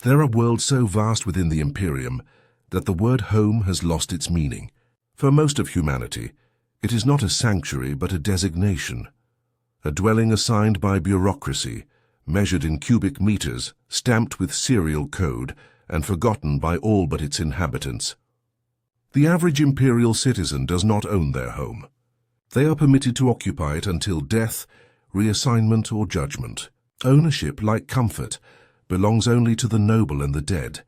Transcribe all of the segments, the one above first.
There are worlds so vast within the Imperium that the word home has lost its meaning. For most of humanity, it is not a sanctuary but a designation, a dwelling assigned by bureaucracy, measured in cubic meters, stamped with serial code, and forgotten by all but its inhabitants. The average Imperial citizen does not own their home. They are permitted to occupy it until death, reassignment, or judgment. Ownership, like comfort, belongs only to the noble and the dead.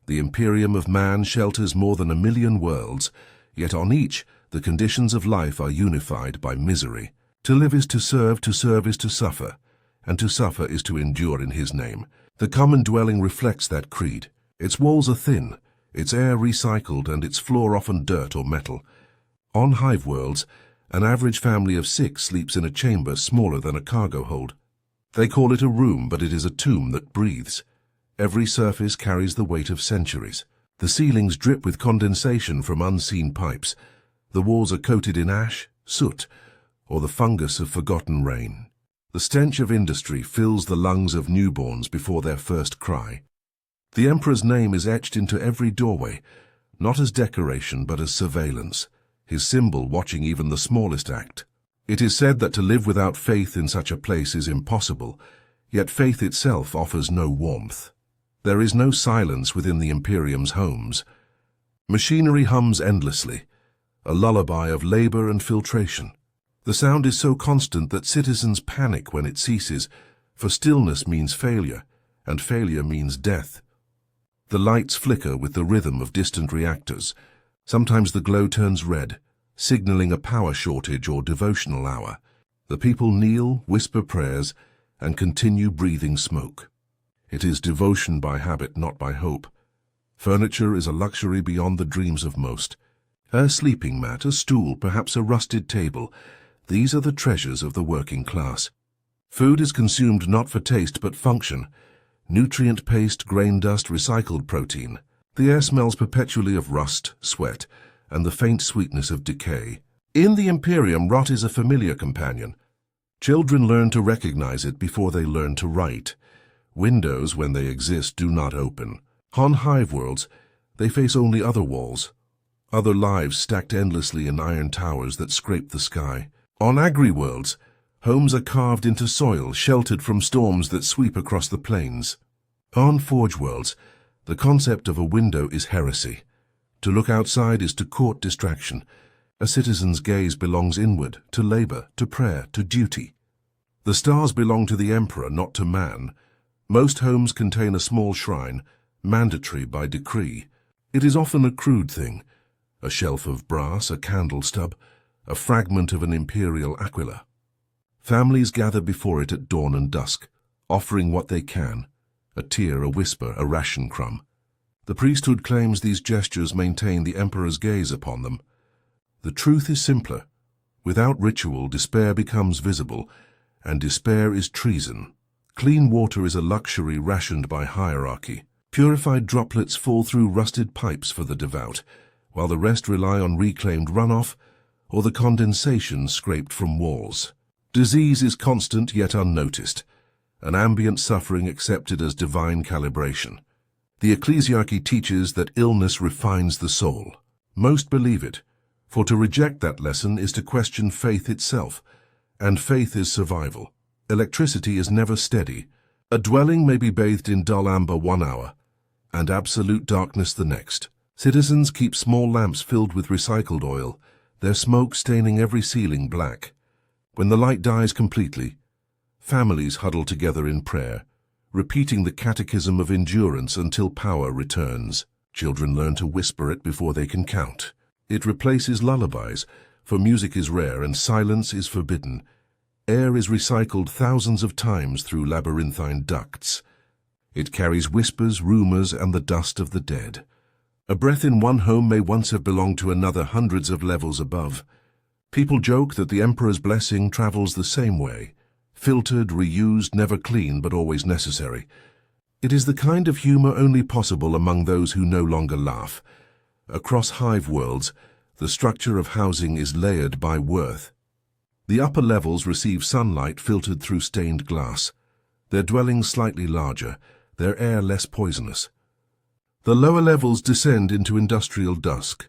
The Imperium of man shelters more than 1 million worlds, yet on each, the conditions of life are unified by misery. To live is to serve is to suffer, and to suffer is to endure in his name. The common dwelling reflects that creed. Its walls are thin, its air recycled, and its floor often dirt or metal. On hive worlds, an average family of 6 sleeps in a chamber smaller than a cargo hold. They call it a room, but it is a tomb that breathes. Every surface carries the weight of centuries. The ceilings drip with condensation from unseen pipes. The walls are coated in ash, soot, or the fungus of forgotten rain. The stench of industry fills the lungs of newborns before their first cry. The Emperor's name is etched into every doorway, not as decoration but as surveillance, his symbol watching even the smallest act. It is said that to live without faith in such a place is impossible, yet faith itself offers no warmth. There is no silence within the Imperium's homes. Machinery hums endlessly, a lullaby of labor and filtration. The sound is so constant that citizens panic when it ceases, for stillness means failure, and failure means death. The lights flicker with the rhythm of distant reactors. Sometimes the glow turns red, signaling a power shortage or devotional hour. The people kneel, whisper prayers, and continue breathing smoke. It is devotion by habit, not by hope. Furniture is a luxury beyond the dreams of most. A sleeping mat, a stool, perhaps a rusted table. These are the treasures of the working class. Food is consumed not for taste but function. Nutrient paste, grain dust, recycled protein. The air smells perpetually of rust, sweat, and the faint sweetness of decay. In the Imperium, rot is a familiar companion. Children learn to recognize it before they learn to write. Windows, when they exist, do not open. On hive worlds, they face only other walls. Other lives stacked endlessly in iron towers that scrape the sky. On agri worlds, homes are carved into soil, sheltered from storms that sweep across the plains. On forge worlds, the concept of a window is heresy. To look outside is to court distraction. A citizen's gaze belongs inward, to labor, to prayer, to duty. The stars belong to the Emperor, not to man. Most homes contain a small shrine, mandatory by decree. It is often a crude thing, a shelf of brass, a candle stub, a fragment of an imperial aquila. Families gather before it at dawn and dusk, offering what they can, a tear, a whisper, a ration crumb. The priesthood claims these gestures maintain the Emperor's gaze upon them. The truth is simpler. Without ritual, despair becomes visible, and despair is treason. Clean water is a luxury rationed by hierarchy. Purified droplets fall through rusted pipes for the devout, while the rest rely on reclaimed runoff or the condensation scraped from walls. Disease is constant yet unnoticed, an ambient suffering accepted as divine calibration. The ecclesiarchy teaches that illness refines the soul. Most believe it, for to reject that lesson is to question faith itself, and faith is survival. Electricity is never steady. A dwelling may be bathed in dull amber 1 hour, and absolute darkness the next. Citizens keep small lamps filled with recycled oil, their smoke staining every ceiling black. When the light dies completely, families huddle together in prayer, repeating the catechism of endurance until power returns. Children learn to whisper it before they can count. It replaces lullabies, for music is rare and silence is forbidden. Air is recycled thousands of times through labyrinthine ducts. It carries whispers, rumors, and the dust of the dead. A breath in one home may once have belonged to another hundreds of levels above. People joke that the Emperor's blessing travels the same way, filtered, reused, never clean, but always necessary. It is the kind of humor only possible among those who no longer laugh. Across hive worlds, the structure of housing is layered by worth. The upper levels receive sunlight filtered through stained glass. Their dwellings slightly larger, their air less poisonous. The lower levels descend into industrial dusk.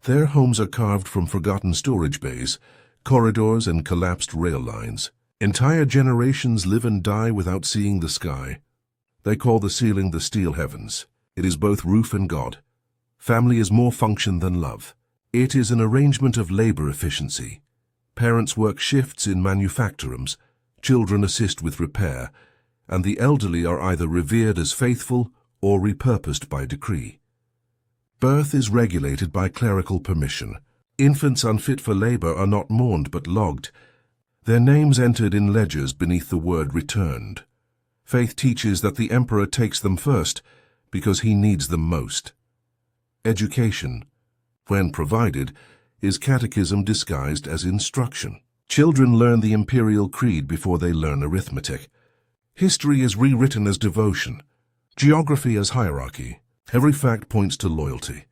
Their homes are carved from forgotten storage bays, corridors, and collapsed rail lines. Entire generations live and die without seeing the sky. They call the ceiling the steel heavens. It is both roof and God. Family is more function than love. It is an arrangement of labor efficiency. Parents work shifts in manufactorums, children assist with repair, and the elderly are either revered as faithful or repurposed by decree. Birth is regulated by clerical permission. Infants unfit for labor are not mourned but logged, their names entered in ledgers beneath the word returned. Faith teaches that the emperor takes them first because he needs them most. Education, when provided, is catechism disguised as instruction. Children learn the imperial creed before they learn arithmetic. History is rewritten as devotion. Geography as hierarchy. Every fact points to loyalty.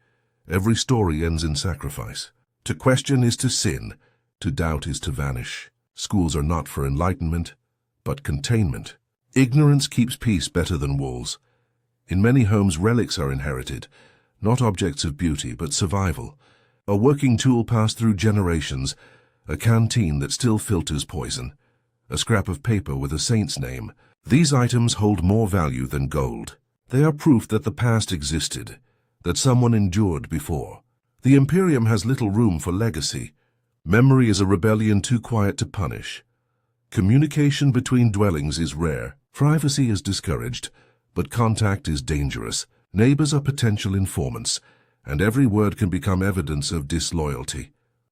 Every story ends in sacrifice. To question is to sin. To doubt is to vanish. Schools are not for enlightenment, but containment. Ignorance keeps peace better than walls. In many homes, relics are inherited, not objects of beauty, but survival. A working tool passed through generations, a canteen that still filters poison, a scrap of paper with a saint's name. These items hold more value than gold. They are proof that the past existed, that someone endured before. The Imperium has little room for legacy. Memory is a rebellion too quiet to punish. Communication between dwellings is rare. Privacy is discouraged, but contact is dangerous. Neighbors are potential informants, and every word can become evidence of disloyalty.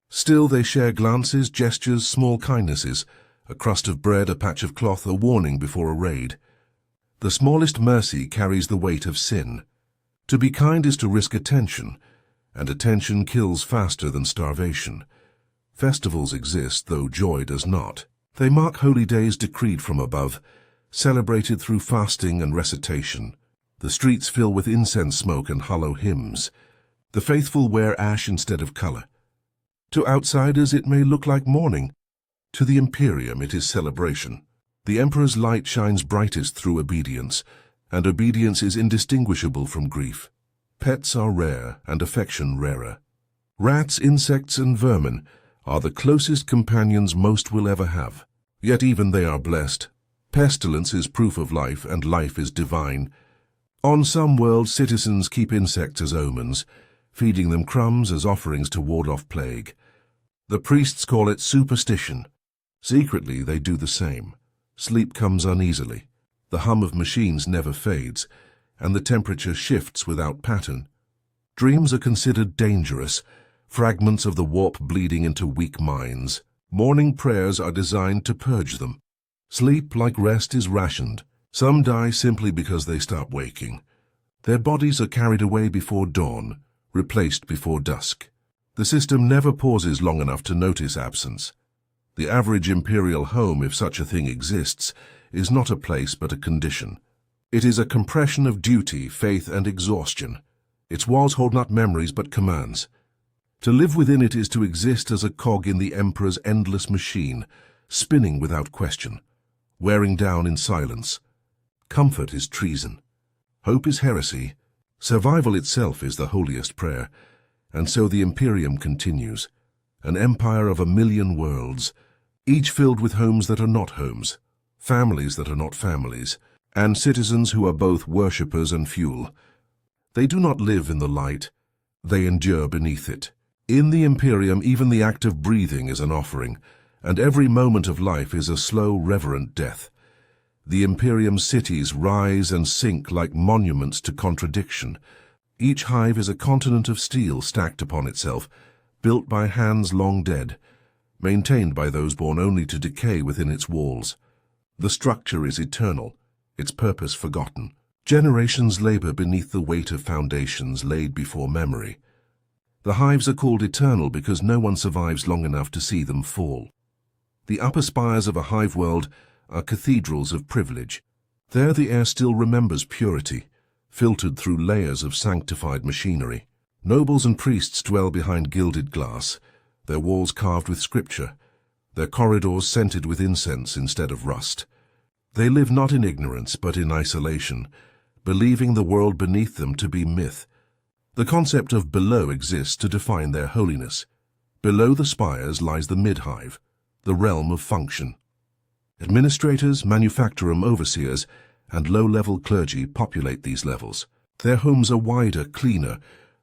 Still, they share glances, gestures, small kindnesses, a crust of bread, a patch of cloth, a warning before a raid. The smallest mercy carries the weight of sin. To be kind is to risk attention, and attention kills faster than starvation. Festivals exist, though joy does not. They mark holy days decreed from above, celebrated through fasting and recitation. The streets fill with incense smoke and hollow hymns. The faithful wear ash instead of color. To outsiders it may look like mourning. To the Imperium it is celebration. The Emperor's light shines brightest through obedience, and obedience is indistinguishable from grief. Pets are rare and affection rarer. Rats, insects, and vermin are the closest companions most will ever have. Yet even they are blessed. Pestilence is proof of life, and life is divine. On some worlds, citizens keep insects as omens, feeding them crumbs as offerings to ward off plague. The priests call it superstition. Secretly, they do the same. Sleep comes uneasily. The hum of machines never fades, and the temperature shifts without pattern. Dreams are considered dangerous, fragments of the warp bleeding into weak minds. Morning prayers are designed to purge them. Sleep, like rest, is rationed. Some die simply because they stop waking. Their bodies are carried away before dawn, replaced before dusk. The system never pauses long enough to notice absence. The average imperial home, if such a thing exists, is not a place but a condition. It is a compression of duty, faith, and exhaustion. Its walls hold not memories but commands. To live within it is to exist as a cog in the Emperor's endless machine, spinning without question, wearing down in silence. Comfort is treason. Hope is heresy. Survival itself is the holiest prayer. And so the Imperium continues, an empire of 1,000,000 worlds, each filled with homes that are not homes, families that are not families, and citizens who are both worshippers and fuel. They do not live in the light, they endure beneath it. In the Imperium, even the act of breathing is an offering, and every moment of life is a slow, reverent death. The Imperium's cities rise and sink like monuments to contradiction. Each hive is a continent of steel stacked upon itself, built by hands long dead, maintained by those born only to decay within its walls. The structure is eternal, its purpose forgotten. Generations labor beneath the weight of foundations laid before memory. The hives are called eternal because no one survives long enough to see them fall. The upper spires of a hive world are cathedrals of privilege. There the air still remembers purity, filtered through layers of sanctified machinery. Nobles and priests dwell behind gilded glass, their walls carved with scripture, their corridors scented with incense instead of rust. They live not in ignorance, but in isolation, believing the world beneath them to be myth. The concept of below exists to define their holiness. Below the spires lies the mid-hive, the realm of function. Administrators, manufactorum overseers, and low-level clergy populate these levels. Their homes are wider, cleaner,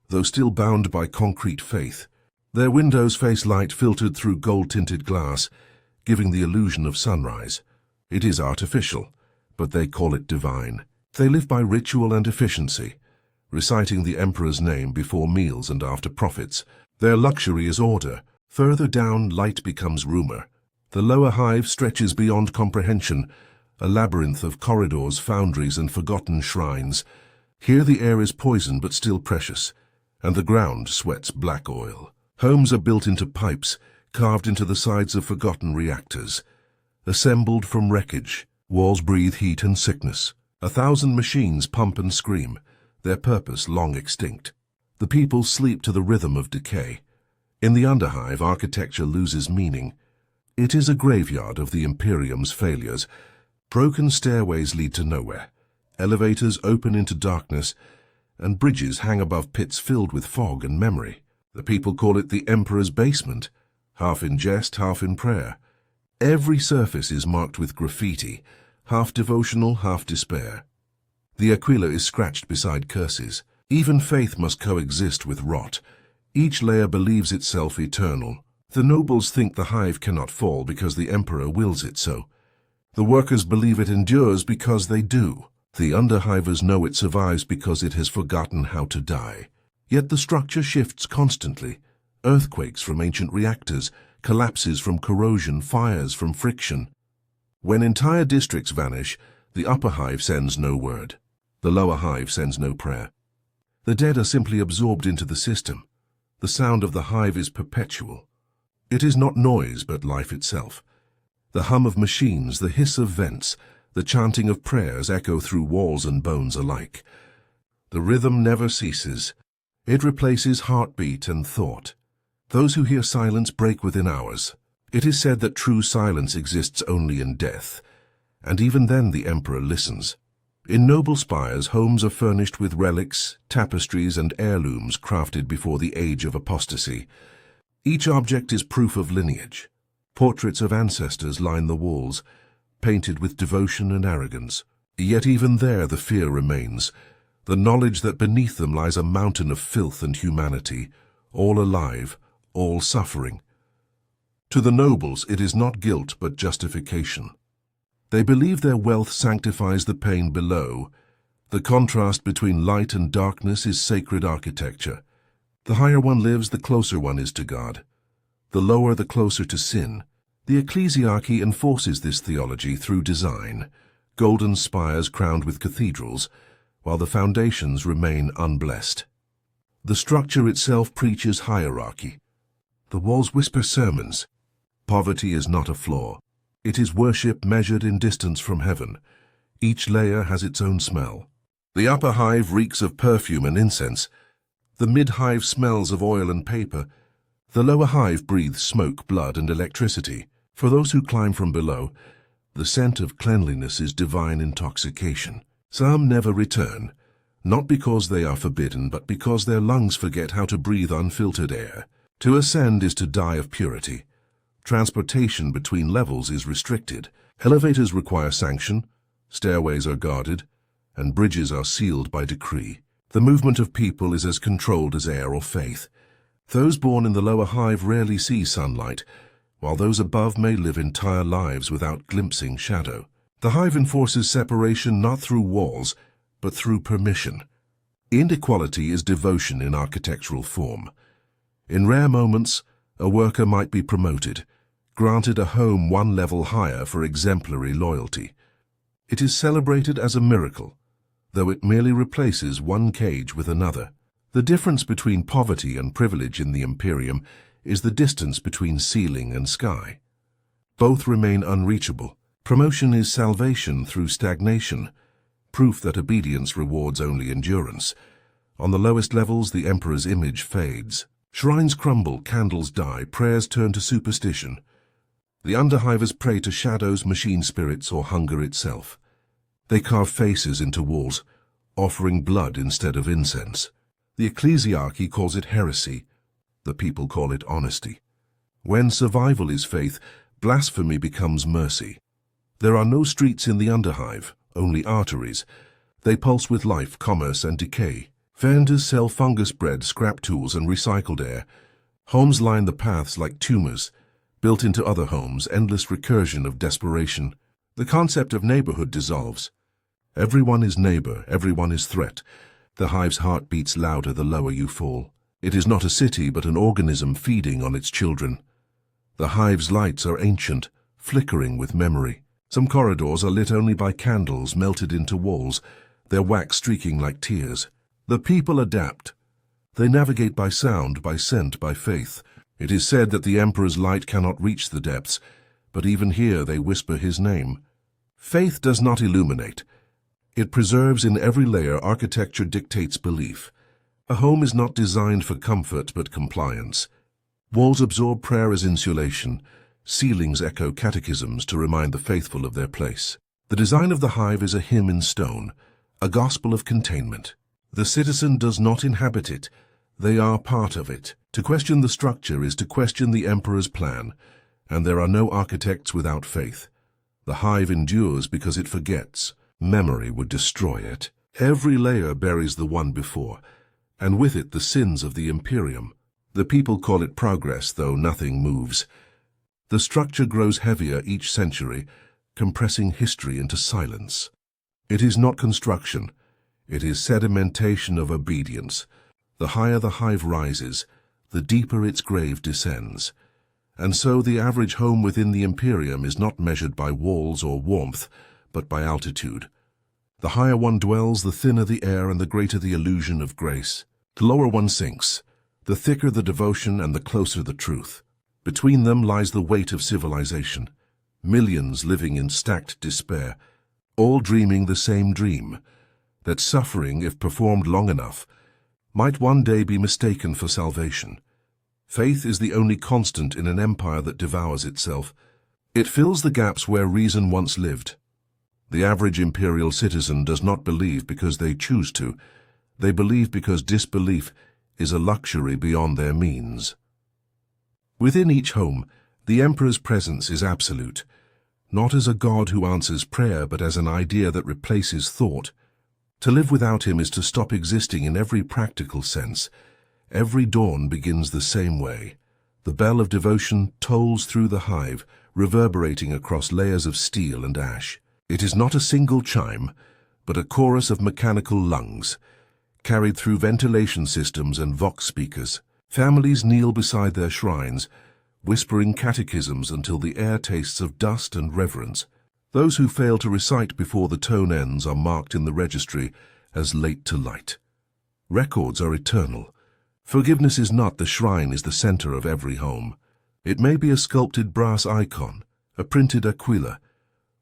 though still bound by concrete faith. Their windows face light filtered through gold-tinted glass, giving the illusion of sunrise. It is artificial, but they call it divine. They live by ritual and efficiency, reciting the emperor's name before meals and after profits. Their luxury is order. Further down, light becomes rumor. The lower hive stretches beyond comprehension, a labyrinth of corridors, foundries, and forgotten shrines. Here the air is poison but still precious, and the ground sweats black oil. Homes are built into pipes, carved into the sides of forgotten reactors. Assembled from wreckage, walls breathe heat and sickness. 1,000 machines pump and scream, their purpose long extinct. The people sleep to the rhythm of decay. In the underhive, architecture loses meaning. It is a graveyard of the Imperium's failures. Broken stairways lead to nowhere. Elevators open into darkness, and bridges hang above pits filled with fog and memory. The people call it the Emperor's basement, half in jest, half in prayer. Every surface is marked with graffiti, half devotional, half despair. The aquila is scratched beside curses. Even faith must coexist with rot. Each layer believes itself eternal. The nobles think the hive cannot fall because the emperor wills it so. The workers believe it endures because they do. The underhivers know it survives because it has forgotten how to die. Yet the structure shifts constantly. Earthquakes from ancient reactors, collapses from corrosion, fires from friction. When entire districts vanish, the upper hive sends no word. The lower hive sends no prayer. The dead are simply absorbed into the system. The sound of the hive is perpetual. It is not noise, but life itself. The hum of machines, the hiss of vents, the chanting of prayers echo through walls and bones alike. The rhythm never ceases. It replaces heartbeat and thought. Those who hear silence break within hours. It is said that true silence exists only in death, and even then the emperor listens. In noble spires, homes are furnished with relics, tapestries, and heirlooms crafted before the age of apostasy. Each object is proof of lineage. Portraits of ancestors line the walls, painted with devotion and arrogance. Yet even there the fear remains, the knowledge that beneath them lies a mountain of filth and humanity, all alive, all suffering. To the nobles, it is not guilt but justification. They believe their wealth sanctifies the pain below. The contrast between light and darkness is sacred architecture. The higher one lives, the closer one is to God. The lower, the closer to sin. The ecclesiarchy enforces this theology through design, golden spires crowned with cathedrals, while the foundations remain unblessed. The structure itself preaches hierarchy. The walls whisper sermons. Poverty is not a flaw. It is worship measured in distance from heaven. Each layer has its own smell. The upper hive reeks of perfume and incense. The mid-hive smells of oil and paper. The lower hive breathes smoke, blood, and electricity. For those who climb from below, the scent of cleanliness is divine intoxication. Some never return, not because they are forbidden, but because their lungs forget how to breathe unfiltered air. To ascend is to die of purity. Transportation between levels is restricted. Elevators require sanction, stairways are guarded, and bridges are sealed by decree. The movement of people is as controlled as air or faith. Those born in the lower hive rarely see sunlight, while those above may live entire lives without glimpsing shadow. The hive enforces separation not through walls, but through permission. Inequality is devotion in architectural form. In rare moments, a worker might be promoted, granted a home one level higher for exemplary loyalty. It is celebrated as a miracle, though it merely replaces one cage with another. The difference between poverty and privilege in the Imperium is the distance between ceiling and sky. Both remain unreachable. Promotion is salvation through stagnation, proof that obedience rewards only endurance. On the lowest levels, the emperor's image fades. Shrines crumble, candles die, prayers turn to superstition. The underhivers pray to shadows, machine spirits, or hunger itself. They carve faces into walls, offering blood instead of incense. The ecclesiarchy calls it heresy. The people call it honesty. When survival is faith, blasphemy becomes mercy. There are no streets in the underhive, only arteries. They pulse with life, commerce, and decay. Vendors sell fungus bread, scrap tools, and recycled air. Homes line the paths like tumors. Built into other homes, endless recursion of desperation. The concept of neighborhood dissolves. Everyone is neighbor, everyone is threat. The hive's heart beats louder the lower you fall. It is not a city, but an organism feeding on its children. The hive's lights are ancient, flickering with memory. Some corridors are lit only by candles melted into walls, their wax streaking like tears. The people adapt. They navigate by sound, by scent, by faith. It is said that the Emperor's light cannot reach the depths, but even here they whisper his name. Faith does not illuminate. It preserves. In every layer. Architecture dictates belief. A home is not designed for comfort but compliance. Walls absorb prayer as insulation. Ceilings echo catechisms to remind the faithful of their place. The design of the hive is a hymn in stone, a gospel of containment. The citizen does not inhabit it. They are part of it. To question the structure is to question the Emperor's plan, and there are no architects without faith. The hive endures because it forgets. Memory would destroy it. Every layer buries the one before, and with it the sins of the Imperium. The people call it progress, though nothing moves. The structure grows heavier each century, compressing history into silence. It is not construction. It is sedimentation of obedience. The higher the hive rises, the deeper its grave descends. And so the average home within the Imperium is not measured by walls or warmth, but by altitude. The higher one dwells, the thinner the air and the greater the illusion of grace. The lower one sinks, the thicker the devotion and the closer the truth. Between them lies the weight of civilization. Millions living in stacked despair, all dreaming the same dream, that suffering, if performed long enough, might one day be mistaken for salvation. Faith is the only constant in an empire that devours itself. It fills the gaps where reason once lived. The average imperial citizen does not believe because they choose to. They believe because disbelief is a luxury beyond their means. Within each home, the Emperor's presence is absolute, not as a god who answers prayer, but as an idea that replaces thought. To live without him is to stop existing in every practical sense. Every dawn begins the same way. The bell of devotion tolls through the hive, reverberating across layers of steel and ash. It is not a single chime, but a chorus of mechanical lungs, carried through ventilation systems and vox speakers. Families kneel beside their shrines, whispering catechisms until the air tastes of dust and reverence. Those who fail to recite before the tone ends are marked in the registry as late to light. Records are eternal. Forgiveness is not. The shrine is the center of every home. It may be a sculpted brass icon, a printed aquila,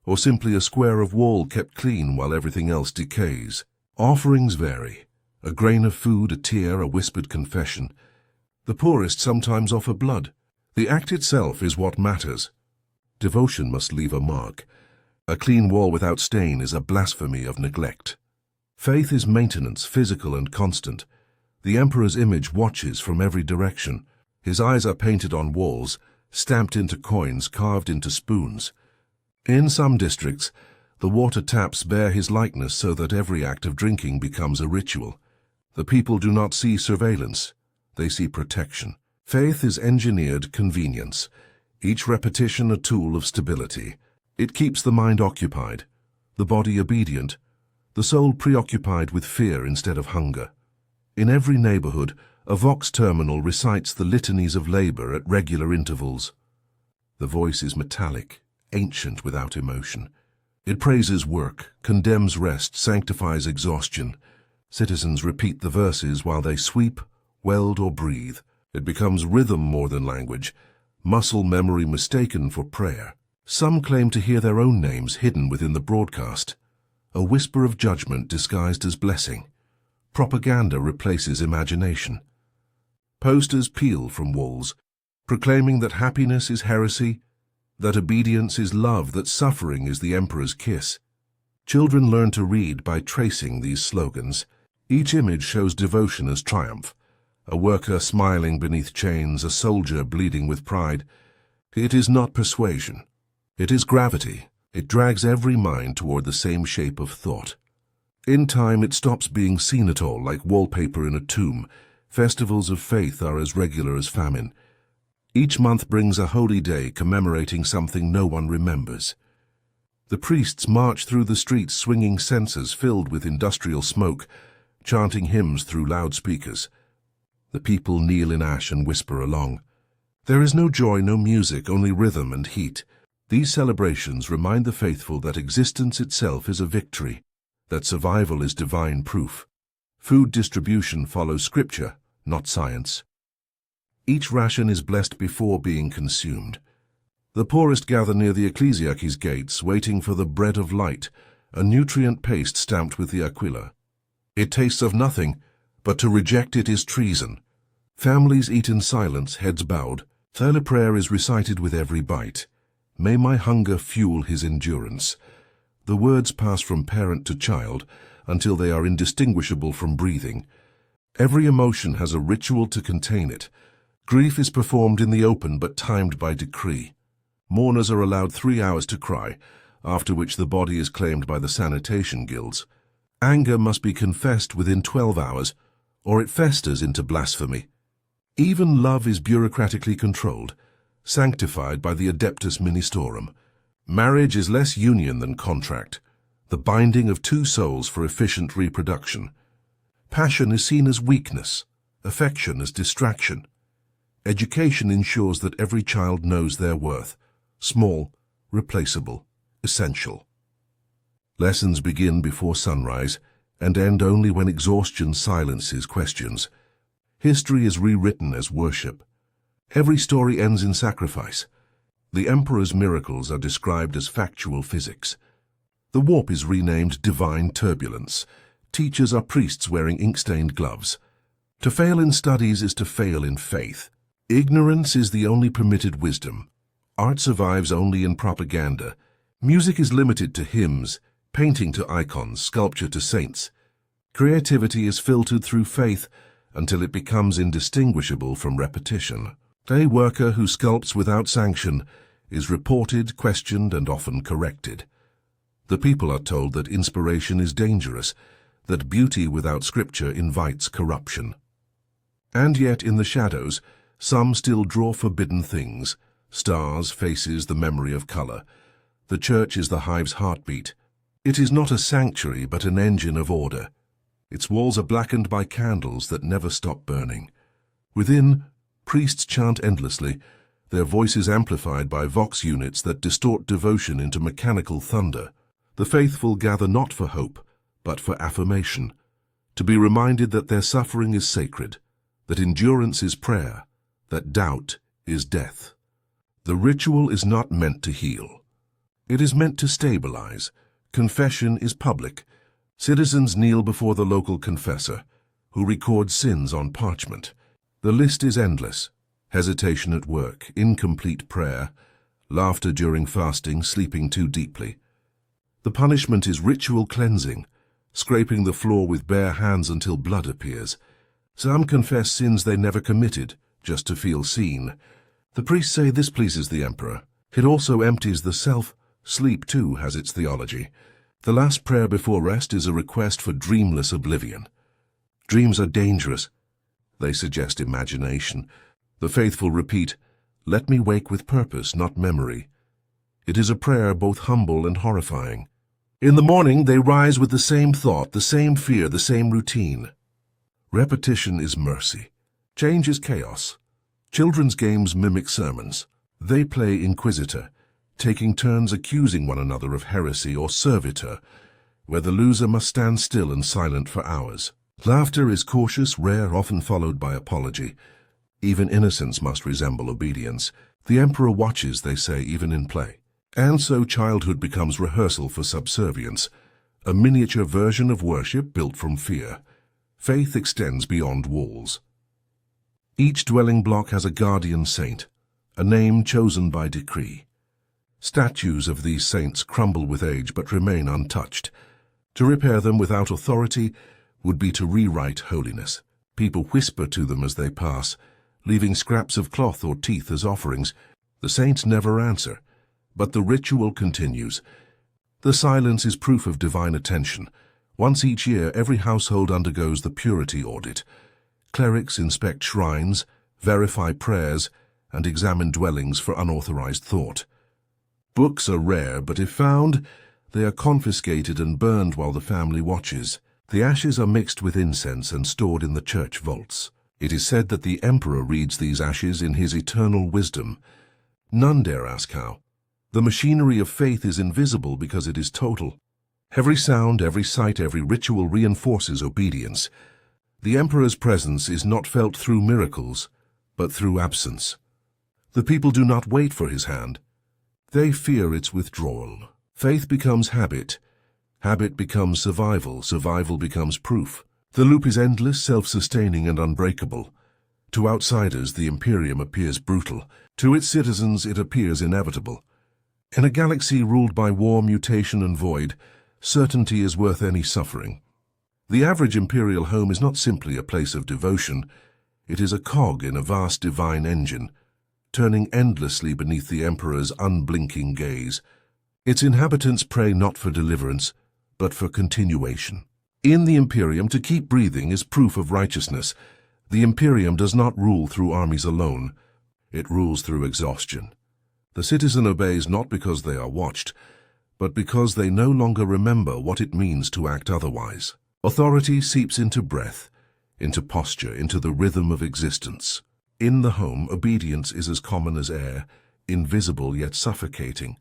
or simply a square of wall kept clean while everything else decays. Offerings vary. A grain of food, a tear, a whispered confession. The poorest sometimes offer blood. The act itself is what matters. Devotion must leave a mark. A clean wall without stain is a blasphemy of neglect. Faith is maintenance, physical and constant. The Emperor's image watches from every direction. His eyes are painted on walls, stamped into coins, carved into spoons. In some districts, the water taps bear his likeness so that every act of drinking becomes a ritual. The people do not see surveillance. They see protection. Faith is engineered convenience, each repetition a tool of stability. It keeps the mind occupied, the body obedient, the soul preoccupied with fear instead of hunger. In every neighborhood, a vox terminal recites the litanies of labor at regular intervals. The voice is metallic, ancient without emotion. It praises work, condemns rest, sanctifies exhaustion. Citizens repeat the verses while they sweep, weld, or breathe. It becomes rhythm more than language, muscle memory mistaken for prayer. Some claim to hear their own names hidden within the broadcast, a whisper of judgment disguised as blessing. Propaganda replaces imagination. Posters peel from walls, proclaiming that happiness is heresy, that obedience is love, that suffering is the Emperor's kiss. Children learn to read by tracing these slogans. Each image shows devotion as triumph. A worker smiling beneath chains, a soldier bleeding with pride. It is not persuasion. It is gravity. It drags every mind toward the same shape of thought. In time, it stops being seen at all, like wallpaper in a tomb. Festivals of faith are as regular as famine. Each month brings a holy day commemorating something no one remembers. The priests march through the streets swinging censers filled with industrial smoke, chanting hymns through loudspeakers. The people kneel in ash and whisper along. There is no joy, no music, only rhythm and heat. These celebrations remind the faithful that existence itself is a victory, that survival is divine proof. Food distribution follows scripture, not science. Each ration is blessed before being consumed. The poorest gather near the ecclesiarchy's gates, waiting for the bread of light, a nutrient paste stamped with the aquila. It tastes of nothing, but to reject it is treason. Families eat in silence, heads bowed. Thaler prayer is recited with every bite. May my hunger fuel his endurance. The words pass from parent to child until they are indistinguishable from breathing. Every emotion has a ritual to contain it. Grief is performed in the open but timed by decree. Mourners are allowed 3 hours to cry, after which the body is claimed by the sanitation guilds. Anger must be confessed within 12 hours, or it festers into blasphemy. Even love is bureaucratically controlled, sanctified by the Adeptus Ministorum. Marriage is less union than contract, the binding of two souls for efficient reproduction. Passion is seen as weakness, affection as distraction. Education ensures that every child knows their worth. Small, replaceable, essential. Lessons begin before sunrise and end only when exhaustion silences questions. History is rewritten as worship. Every story ends in sacrifice. The emperor's miracles are described as factual physics. The warp is renamed divine turbulence. Teachers are priests wearing ink-stained gloves. To fail in studies is to fail in faith. Ignorance is the only permitted wisdom. Art survives only in propaganda. Music is limited to hymns, painting to icons, sculpture to saints. Creativity is filtered through faith until it becomes indistinguishable from repetition. A worker who sculpts without sanction is reported, questioned, and often corrected. The people are told that inspiration is dangerous, that beauty without scripture invites corruption. And yet, in the shadows, some still draw forbidden things. Stars, faces, the memory of color. The church is the hive's heartbeat. It is not a sanctuary, but an engine of order. Its walls are blackened by candles that never stop burning. Within, priests chant endlessly, their voices amplified by vox units that distort devotion into mechanical thunder. The faithful gather not for hope, but for affirmation, to be reminded that their suffering is sacred, that endurance is prayer, that doubt is death. The ritual is not meant to heal. It is meant to stabilize. Confession is public. Citizens kneel before the local confessor, who records sins on parchment. The list is endless. Hesitation at work, incomplete prayer, laughter during fasting, sleeping too deeply. The punishment is ritual cleansing, scraping the floor with bare hands until blood appears. Some confess sins they never committed, just to feel seen. The priests say this pleases the emperor. It also empties the self. Sleep, too, has its theology. The last prayer before rest is a request for dreamless oblivion. Dreams are dangerous. They suggest imagination. The faithful repeat, "Let me wake with purpose, not memory." It is a prayer both humble and horrifying. In the morning, they rise with the same thought, the same fear, the same routine. Repetition is mercy. Change is chaos. Children's games mimic sermons. They play inquisitor, taking turns accusing one another of heresy, or servitor, where the loser must stand still and silent for hours. Laughter is cautious, rare, often followed by apology. Even innocence must resemble obedience. The emperor watches, they say, even in play. And so childhood becomes rehearsal for subservience, a miniature version of worship built from fear. Faith extends beyond walls. Each dwelling block has a guardian saint, a name chosen by decree. Statues of these saints crumble with age but remain untouched. To repair them without authority would be to rewrite holiness. People whisper to them as they pass, leaving scraps of cloth or teeth as offerings. The saints never answer, but the ritual continues. The silence is proof of divine attention. Once each year, every household undergoes the purity audit. Clerics inspect shrines, verify prayers, and examine dwellings for unauthorized thought. Books are rare, but if found, they are confiscated and burned while the family watches. The ashes are mixed with incense and stored in the church vaults. It is said that the emperor reads these ashes in his eternal wisdom. None dare ask how. The machinery of faith is invisible because it is total. Every sound, every sight, every ritual reinforces obedience. The emperor's presence is not felt through miracles, but through absence. The people do not wait for his hand. They fear its withdrawal. Faith becomes habit. Habit becomes survival. Survival becomes proof. The loop is endless, self-sustaining, and unbreakable. To outsiders, the Imperium appears brutal. To its citizens, it appears inevitable. In a galaxy ruled by war, mutation, and void, certainty is worth any suffering. The average Imperial home is not simply a place of devotion. It is a cog in a vast divine engine, turning endlessly beneath the Emperor's unblinking gaze. Its inhabitants pray not for deliverance, but for continuation. In the Imperium, to keep breathing is proof of righteousness. The Imperium does not rule through armies alone. It rules through exhaustion. The citizen obeys not because they are watched, but because they no longer remember what it means to act otherwise. Authority seeps into breath, into posture, into the rhythm of existence. In the home, obedience is as common as air, invisible yet suffocating.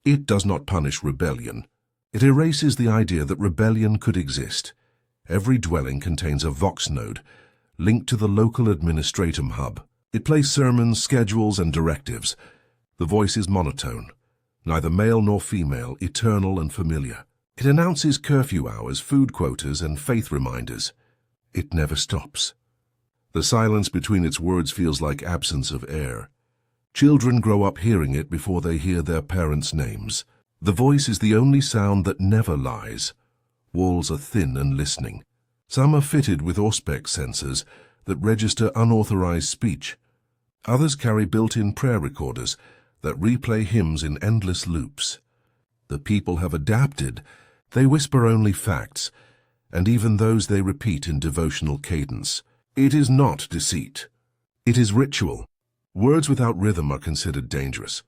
It does not punish rebellion. It erases the idea that rebellion could exist. Every dwelling contains a vox node, linked to the local administratum hub. It plays sermons, schedules, and directives. The voice is monotone, neither male nor female, eternal and familiar. It announces curfew hours, food quotas, and faith reminders. It never stops. The silence between its words feels like absence of air. Children grow up hearing it before they hear their parents' names. The voice is the only sound that never lies. Walls are thin and listening. Some are fitted with auspex sensors that register unauthorized speech. Others carry built-in prayer recorders that replay hymns in endless loops. The people have adapted. They whisper only facts, and even those they repeat in devotional cadence. It is not deceit. It is ritual. Words without rhythm are considered dangerous.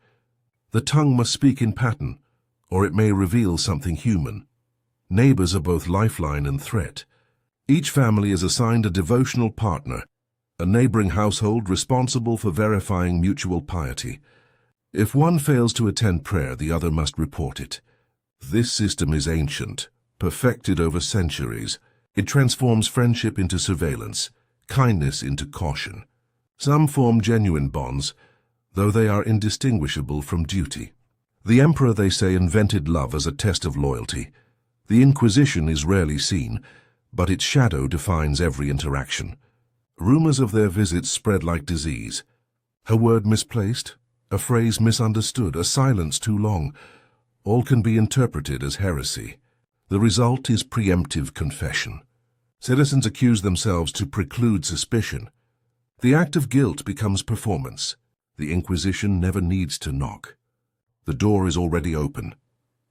The tongue must speak in pattern, or it may reveal something human. Neighbors are both lifeline and threat. Each family is assigned a devotional partner, a neighboring household responsible for verifying mutual piety. If one fails to attend prayer, the other must report it. This system is ancient, perfected over centuries. It transforms friendship into surveillance, kindness into caution. Some form genuine bonds, though they are indistinguishable from duty. The Emperor, they say, invented love as a test of loyalty. The Inquisition is rarely seen, but its shadow defines every interaction. Rumors of their visits spread like disease. A word misplaced, a phrase misunderstood, a silence too long. All can be interpreted as heresy. The result is preemptive confession. Citizens accuse themselves to preclude suspicion. The act of guilt becomes performance. The Inquisition never needs to knock. The door is already open.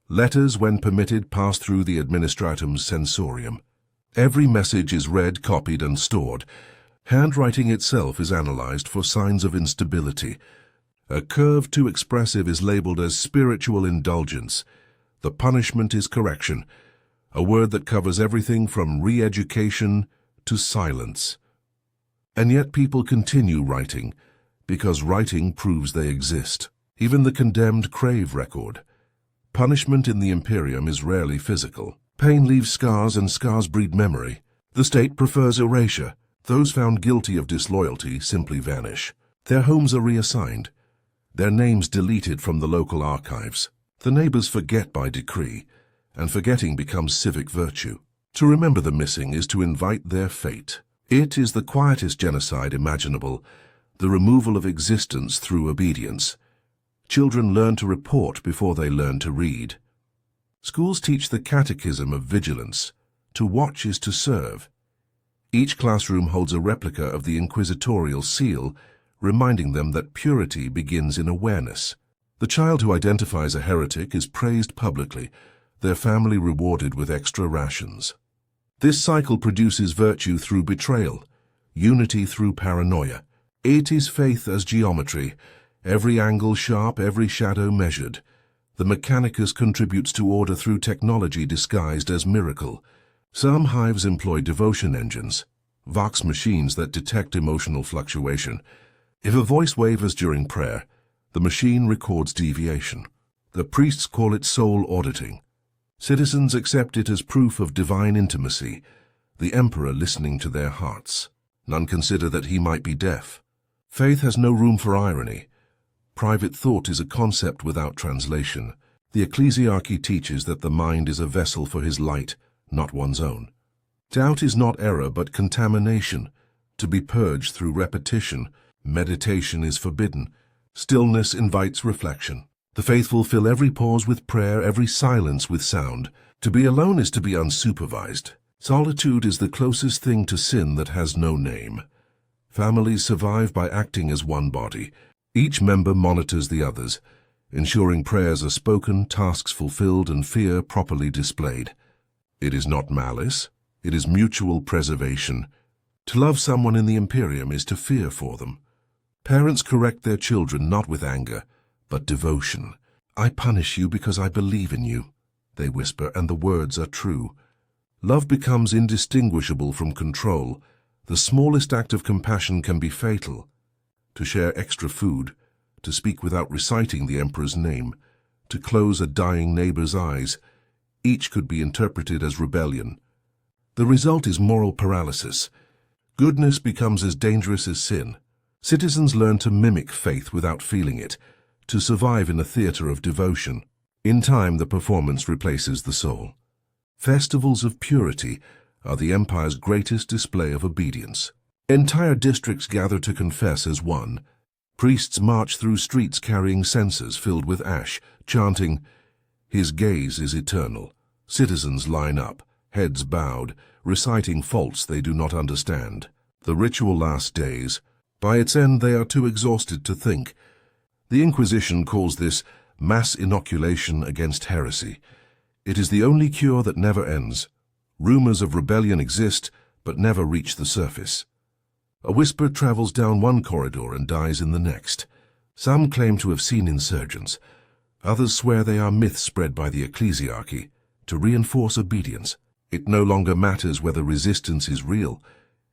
Letters, when permitted, pass through the administratum's sensorium. Every message is read, copied, and stored. Handwriting itself is analyzed for signs of instability. A curve too expressive is labeled as spiritual indulgence. The punishment is correction, a word that covers everything from re-education to silence. And yet people continue writing, because writing proves they exist. Even the condemned crave record. Punishment in the Imperium is rarely physical. Pain leaves scars, and scars breed memory. The state prefers erasure. Those found guilty of disloyalty simply vanish. Their homes are reassigned, their names deleted from the local archives. The neighbors forget by decree, and forgetting becomes civic virtue. To remember the missing is to invite their fate. It is the quietest genocide imaginable, the removal of existence through obedience. Children learn to report before they learn to read. Schools teach the catechism of vigilance. To watch is to serve. Each classroom holds a replica of the inquisitorial seal, reminding them that purity begins in awareness. The child who identifies a heretic is praised publicly, their family rewarded with extra rations. This cycle produces virtue through betrayal, unity through paranoia. It is faith as geometry, every angle sharp, every shadow measured. The Mechanicus contributes to order through technology disguised as miracle. Some hives employ devotion engines, vox machines that detect emotional fluctuation. If a voice wavers during prayer, the machine records deviation. The priests call it soul auditing. Citizens accept it as proof of divine intimacy, the emperor listening to their hearts. None consider that he might be deaf. Faith has no room for irony. Private thought is a concept without translation. The ecclesiarchy teaches that the mind is a vessel for his light, not one's own. Doubt is not error but contamination, to be purged through repetition. Meditation is forbidden. Stillness invites reflection. The faithful fill every pause with prayer, every silence with sound. To be alone is to be unsupervised. Solitude is the closest thing to sin that has no name. Families survive by acting as one body. Each member monitors the others, ensuring prayers are spoken, tasks fulfilled, and fear properly displayed. It is not malice, it is mutual preservation. To love someone in the Imperium is to fear for them. Parents correct their children not with anger, but devotion. I punish you because I believe in you, they whisper, and the words are true. Love becomes indistinguishable from control. The smallest act of compassion can be fatal. To share extra food, to speak without reciting the emperor's name, to close a dying neighbor's eyes, each could be interpreted as rebellion. The result is moral paralysis. Goodness becomes as dangerous as sin. Citizens learn to mimic faith without feeling it, to survive in a theater of devotion. In time, the performance replaces the soul. Festivals of purity are the empire's greatest display of obedience. Entire districts gather to confess as one. Priests march through streets carrying censers filled with ash, chanting, "His gaze is eternal." Citizens line up, heads bowed, reciting faults they do not understand. The ritual lasts days. By its end, they are too exhausted to think. The Inquisition calls this mass inoculation against heresy. It is the only cure that never ends. Rumors of rebellion exist, but never reach the surface. A whisper travels down one corridor and dies in the next. Some claim to have seen insurgents. Others swear they are myths spread by the ecclesiarchy to reinforce obedience. It no longer matters whether resistance is real.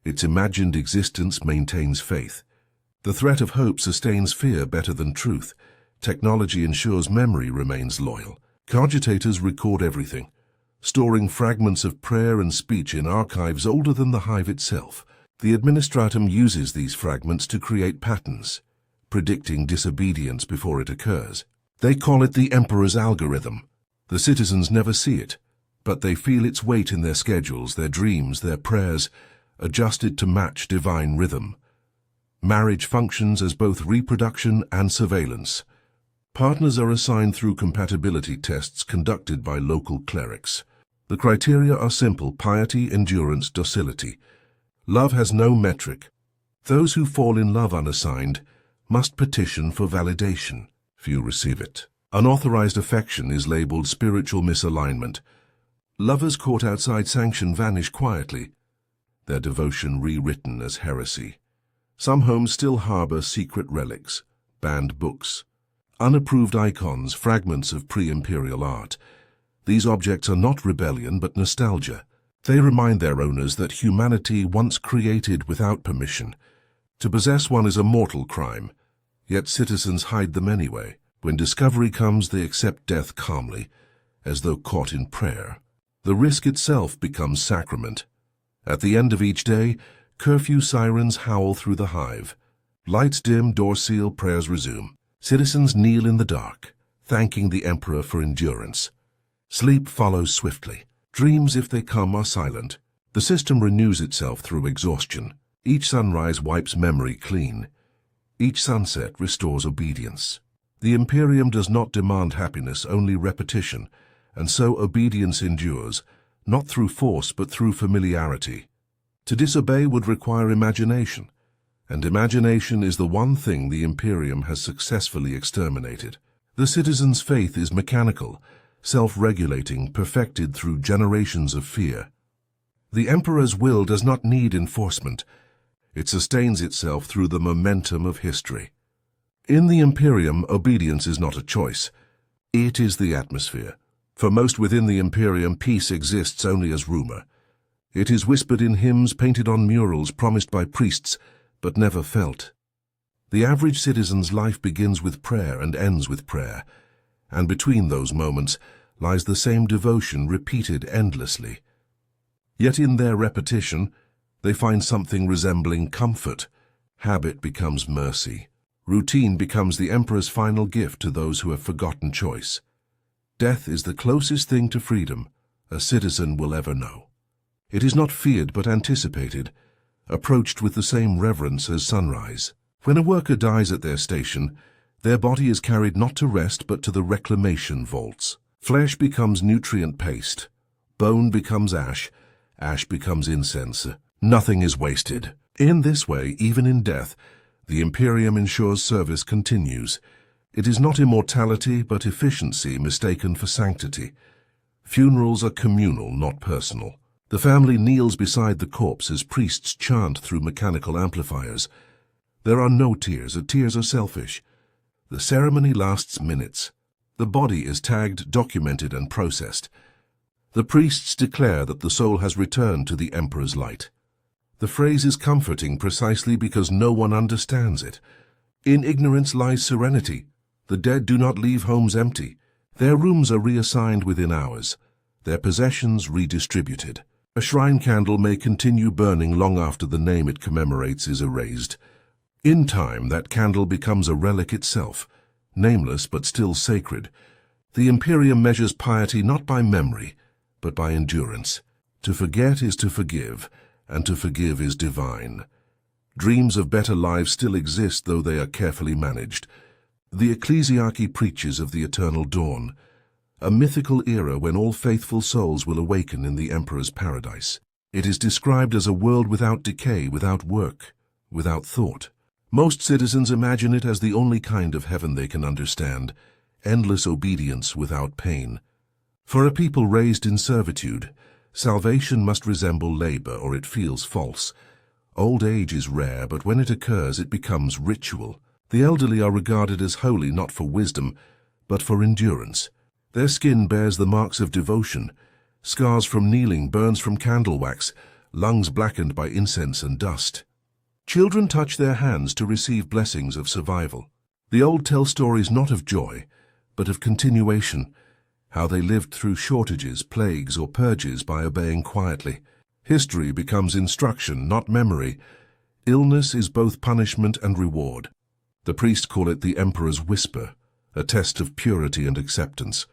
Its imagined existence maintains faith. The threat of hope sustains fear better than truth. Technology ensures memory remains loyal. Cogitators record everything, storing fragments of prayer and speech in archives older than the hive itself. The administratum uses these fragments to create patterns, predicting disobedience before it occurs. They call it the emperor's algorithm. The citizens never see it, but they feel its weight in their schedules, their dreams, their prayers, adjusted to match divine rhythm. Marriage functions as both reproduction and surveillance. Partners are assigned through compatibility tests conducted by local clerics. The criteria are simple: piety, endurance, docility. Love has no metric. Those who fall in love unassigned must petition for validation. Few receive it. Unauthorized affection is labeled spiritual misalignment. Lovers caught outside sanction vanish quietly, their devotion rewritten as heresy. Some homes still harbor secret relics, banned books, unapproved icons, fragments of pre-imperial art. These objects are not rebellion but nostalgia. They remind their owners that humanity once created without permission. To possess one is a mortal crime, yet citizens hide them anyway. When discovery comes, they accept death calmly, as though caught in prayer. The risk itself becomes sacrament. At the end of each day, curfew sirens howl through the hive. Lights dim, doors seal, prayers resume. Citizens kneel in the dark, thanking the emperor for endurance. Sleep follows swiftly. Dreams, if they come, are silent. The system renews itself through exhaustion. Each sunrise wipes memory clean. Each sunset restores obedience. The Imperium does not demand happiness, only repetition, and so obedience endures, not through force but through familiarity. To disobey would require imagination, and imagination is the one thing the Imperium has successfully exterminated. The citizens' faith is mechanical, self-regulating, perfected through generations of fear. The Emperor's will does not need enforcement. It sustains itself through the momentum of history. In the Imperium, obedience is not a choice. It is the atmosphere. For most within the Imperium, peace exists only as rumor. It is whispered in hymns painted on murals promised by priests, but never felt. The average citizen's life begins with prayer and ends with prayer, and between those moments lies the same devotion repeated endlessly. Yet in their repetition, they find something resembling comfort. Habit becomes mercy. Routine becomes the Emperor's final gift to those who have forgotten choice. Death is the closest thing to freedom a citizen will ever know. It is not feared but anticipated, approached with the same reverence as sunrise. When a worker dies at their station, their body is carried not to rest but to the reclamation vaults. Flesh becomes nutrient paste, bone becomes ash, ash becomes incense. Nothing is wasted. In this way, even in death, the Imperium ensures service continues. It is not immortality but efficiency mistaken for sanctity. Funerals are communal, not personal. The family kneels beside the corpse as priests chant through mechanical amplifiers. There are no tears. Tears are selfish. The ceremony lasts minutes. The body is tagged, documented, and processed. The priests declare that the soul has returned to the Emperor's light. The phrase is comforting precisely because no one understands it. In ignorance lies serenity. The dead do not leave homes empty. Their rooms are reassigned within hours, their possessions redistributed. A shrine candle may continue burning long after the name it commemorates is erased. In time, that candle becomes a relic itself, nameless but still sacred. The Imperium measures piety not by memory, but by endurance. To forget is to forgive, and to forgive is divine. Dreams of better lives still exist, though they are carefully managed. The ecclesiarchy preaches of the eternal dawn, a mythical era when all faithful souls will awaken in the Emperor's paradise. It is described as a world without decay, without work, without thought. Most citizens imagine it as the only kind of heaven they can understand, endless obedience without pain. For a people raised in servitude, salvation must resemble labor or it feels false. Old age is rare, but when it occurs, it becomes ritual. The elderly are regarded as holy not for wisdom, but for endurance. Their skin bears the marks of devotion, scars from kneeling, burns from candle wax, lungs blackened by incense and dust. Children touch their hands to receive blessings of survival. The old tell stories not of joy, but of continuation, how they lived through shortages, plagues, or purges by obeying quietly. History becomes instruction, not memory. Illness is both punishment and reward. The priests call it the Emperor's whisper, a test of purity and acceptance.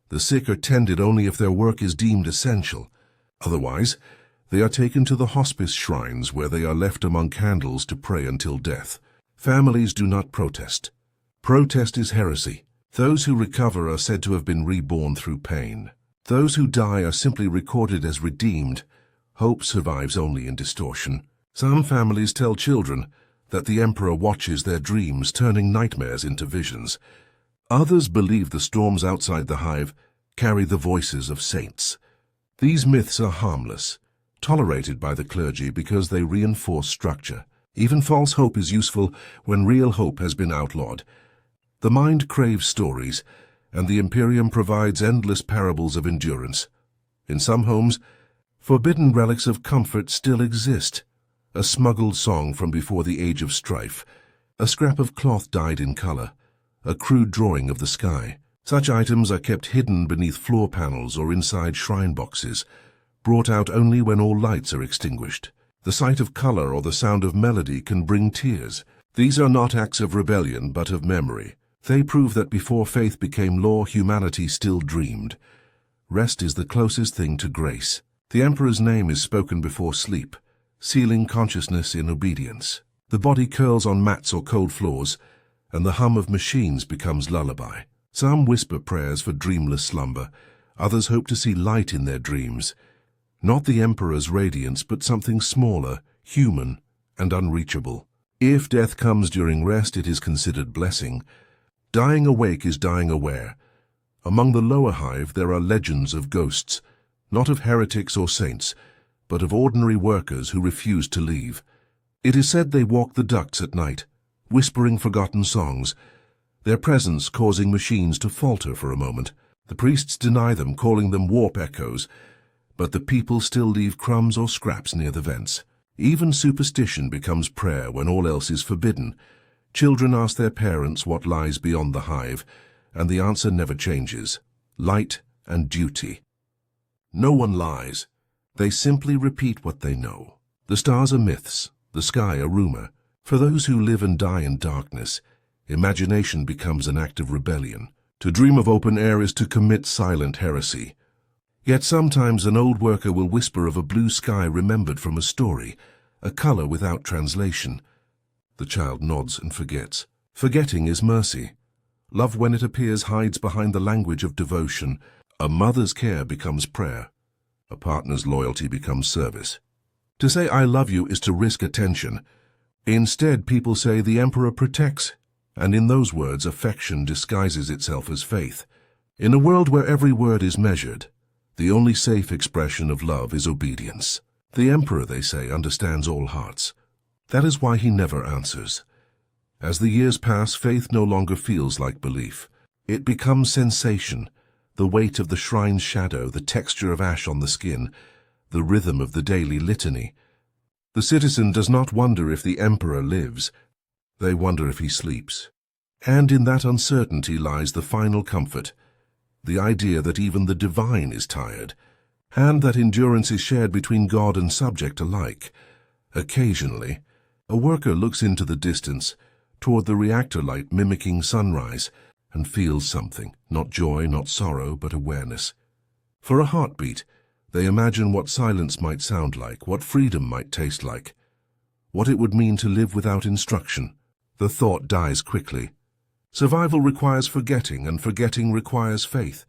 The sick are tended only if their work is deemed essential. Otherwise, they are taken to the hospice shrines where they are left among candles to pray until death. Families do not protest. Protest is heresy. Those who recover are said to have been reborn through pain. Those who die are simply recorded as redeemed. Hope survives only in distortion. Some families tell children that the Emperor watches their dreams, turning nightmares into visions. Others believe the storms outside the hive carry the voices of saints. These myths are harmless, tolerated by the clergy because they reinforce structure. Even false hope is useful when real hope has been outlawed. The mind craves stories, and the Imperium provides endless parables of endurance. In some homes, forbidden relics of comfort still exist. A smuggled song from before the age of strife, a scrap of cloth dyed in color, a crude drawing of the sky. Such items are kept hidden beneath floor panels or inside shrine boxes, brought out only when all lights are extinguished. The sight of color or the sound of melody can bring tears. These are not acts of rebellion, but of memory. They prove that before faith became law, humanity still dreamed. Rest is the closest thing to grace. The Emperor's name is spoken before sleep, sealing consciousness in obedience. The body curls on mats or cold floors, and the hum of machines becomes lullaby. Some whisper prayers for dreamless slumber, others hope to see light in their dreams. Not the Emperor's radiance, but something smaller, human, and unreachable. If death comes during rest, it is considered blessing. Dying awake is dying aware. Among the lower hive there are legends of ghosts, not of heretics or saints, but of ordinary workers who refuse to leave. It is said they walk the ducts at night, whispering forgotten songs, their presence causing machines to falter for a moment. The priests deny them, calling them warp echoes, but the people still leave crumbs or scraps near the vents. Even superstition becomes prayer when all else is forbidden. Children ask their parents what lies beyond the hive, and the answer never changes: light and duty. No one lies. They simply repeat what they know. The stars are myths, the sky a rumor. For those who live and die in darkness, imagination becomes an act of rebellion. To dream of open air is to commit silent heresy. Yet sometimes an old worker will whisper of a blue sky remembered from a story, a color without translation. The child nods and forgets. Forgetting is mercy. Love, when it appears, hides behind the language of devotion. A mother's care becomes prayer. A partner's loyalty becomes service. To say "I love you" is to risk attention. Instead, people say the Emperor protects, and in those words affection disguises itself as faith. In a world where every word is measured, the only safe expression of love is obedience. The Emperor, they say, understands all hearts. That is why he never answers. As the years pass, faith no longer feels like belief. It becomes sensation, the weight of the shrine's shadow, the texture of ash on the skin, the rhythm of the daily litany. The citizen does not wonder if the Emperor lives. They wonder if he sleeps. And in that uncertainty lies the final comfort, the idea that even the divine is tired, and that endurance is shared between God and subject alike. Occasionally, a worker looks into the distance, toward the reactor light mimicking sunrise, and feels something, not joy, not sorrow, but awareness. For a heartbeat, they imagine what silence might sound like, what freedom might taste like, what it would mean to live without instruction. The thought dies quickly. Survival requires forgetting, and forgetting requires faith.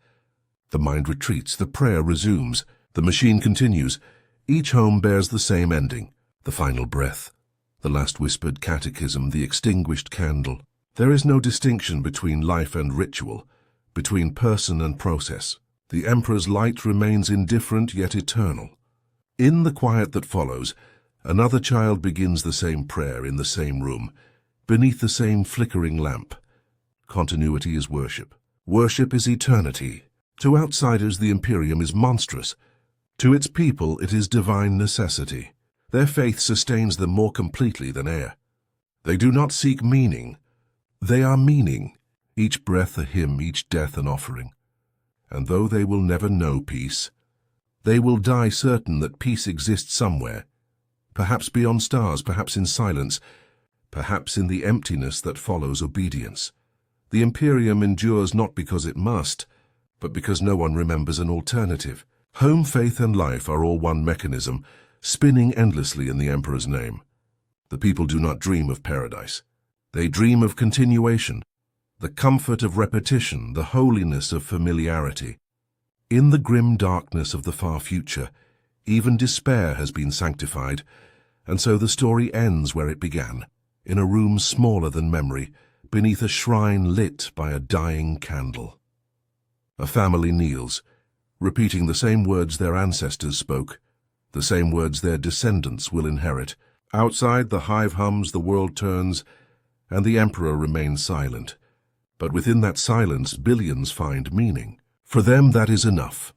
The mind retreats, the prayer resumes, the machine continues. Each home bears the same ending: the final breath, the last whispered catechism, the extinguished candle. There is no distinction between life and ritual, between person and process. The Emperor's light remains indifferent yet eternal. In the quiet that follows, another child begins the same prayer in the same room, beneath the same flickering lamp. Continuity is worship. Worship is eternity. To outsiders, the Imperium is monstrous. To its people, it is divine necessity. Their faith sustains them more completely than air. They do not seek meaning. They are meaning, each breath a hymn, each death an offering. And though they will never know peace, they will die certain that peace exists somewhere, perhaps beyond stars, perhaps in silence, perhaps in the emptiness that follows obedience. The Imperium endures not because it must, but because no one remembers an alternative. Home, faith, and life are all one mechanism, spinning endlessly in the Emperor's name. The people do not dream of paradise. They dream of continuation, the comfort of repetition, the holiness of familiarity. In the grim darkness of the far future, even despair has been sanctified, and so the story ends where it began, in a room smaller than memory, beneath a shrine lit by a dying candle. A family kneels, repeating the same words their ancestors spoke, the same words their descendants will inherit. Outside, the hive hums, the world turns, and the Emperor remains silent. But within that silence, billions find meaning. For them, that is enough.